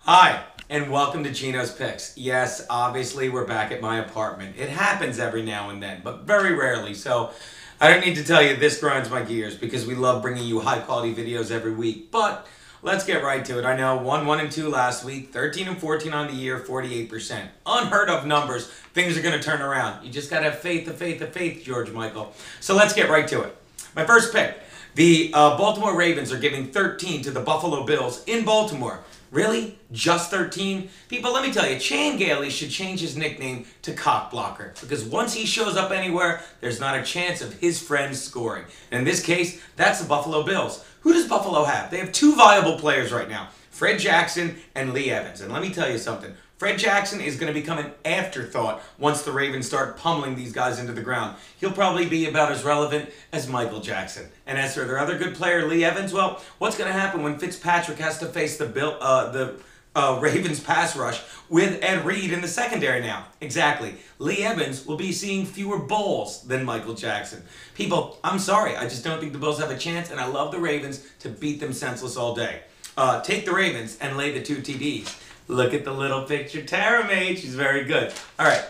Hi, and welcome to Geno's Picks. Yes, obviously we're back at my apartment. It happens every now and then, but very rarely, so I don't need to tell you this grinds my gears because we love bringing you high-quality videos every week. But let's get right to it. I know 1-1-2 last week, 13-14 on the year, 48%. Unheard of numbers. Things are going to turn around. You just got to have faith, George Michael. So let's get right to it. My first pick. The Baltimore Ravens are giving 13 to the Buffalo Bills in Baltimore. Really? Just 13? People, let me tell you, Chan Gailey should change his nickname to Cock Blocker, because once he shows up anywhere, there's not a chance of his friends scoring. And in this case, that's the Buffalo Bills. Who does Buffalo have? They have two viable players right now, Fred Jackson and Lee Evans. And let me tell you something. Fred Jackson is going to become an afterthought once the Ravens start pummeling these guys into the ground. He'll probably be about as relevant as Michael Jackson. And as for their other good player, Lee Evans, well, what's going to happen when Fitzpatrick has to face the Ravens pass rush with Ed Reed in the secondary now? Exactly. Lee Evans will be seeing fewer balls than Michael Jackson. People, I'm sorry. I just don't think the Bills have a chance, and I love the Ravens to beat them senseless all day. Take the Ravens and lay the 2 TDs. Look at the little picture Tara made. She's very good. All right.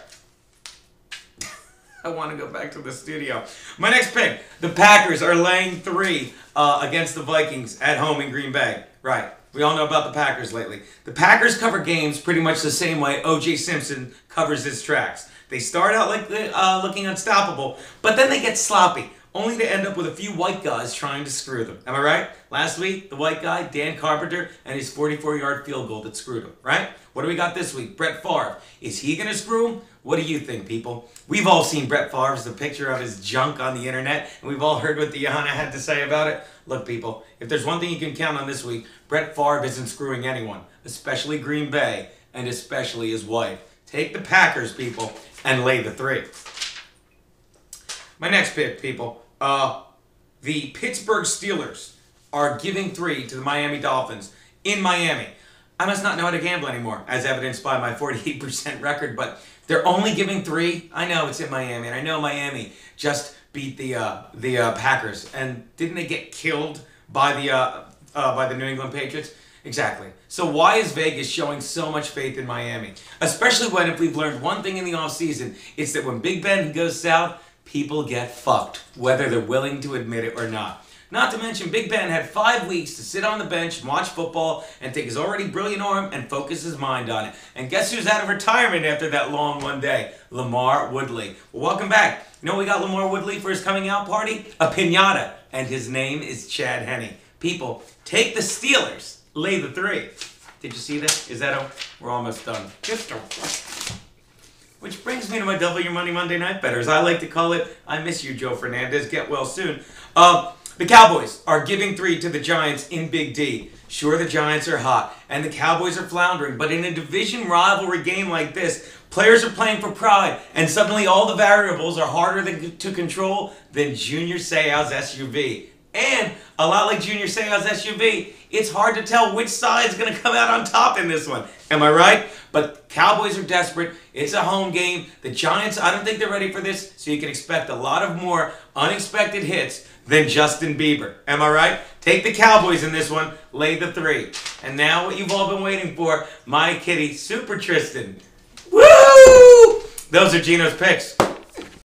I want to go back to the studio. My next pick. The Packers are laying 3 against the Vikings at home in Green Bay. Right. We all know about the Packers lately. The Packers cover games pretty much the same way O.J. Simpson covers his tracks. They start out like looking unstoppable, but then they get sloppy, only to end up with a few white guys trying to screw them. Am I right? Last week, the white guy, Dan Carpenter, and his 44-yard field goal that screwed him, right? What do we got this week? Brett Favre. Is he going to screw him? What do you think, people? We've all seen Brett Favre's the picture of his junk on the internet, and we've all heard what Deanna had to say about it. Look, people, if there's one thing you can count on this week, Brett Favre isn't screwing anyone, especially Green Bay, and especially his wife. Take the Packers, people, and lay the 3. My next pick, people. The Pittsburgh Steelers are giving 3 to the Miami Dolphins in Miami. I must not know how to gamble anymore, as evidenced by my 48% record, but they're only giving 3. I know it's in Miami, and I know Miami just beat the Packers, and didn't they get killed by the New England Patriots? Exactly. So why is Vegas showing so much faith in Miami? Especially when, if we've learned one thing in the offseason, it's that when Big Ben goes south, people get fucked, whether they're willing to admit it or not. Not to mention, Big Ben had 5 weeks to sit on the bench and watch football and take his already brilliant arm and focus his mind on it. And guess who's out of retirement after that long one day? Lamar Woodley. Well, welcome back. You know we got Lamar Woodley for his coming out party? A piñata. And his name is Chad Henne. People, take the Steelers. Lay the 3. Did you see that? Is that we're almost done. Which brings me to my Double Your Money Monday Night Betters. I like to call it, I miss you, Joe Fernandez. Get well soon. The Cowboys are giving 3 to the Giants in Big D. Sure, the Giants are hot, and the Cowboys are floundering, but in a division rivalry game like this, players are playing for pride, and suddenly all the variables are harder to control than Junior Seau's SUV. And, a lot like Junior Seau's SUV, it's hard to tell which side's going to come out on top in this one. Am I right? But Cowboys are desperate. It's a home game. The Giants, I don't think they're ready for this, so you can expect a lot of more unexpected hits than Justin Bieber. Am I right? Take the Cowboys in this one. Lay the 3. And now what you've all been waiting for, my kitty, Super Tristan. Woo! Those are Geno's picks.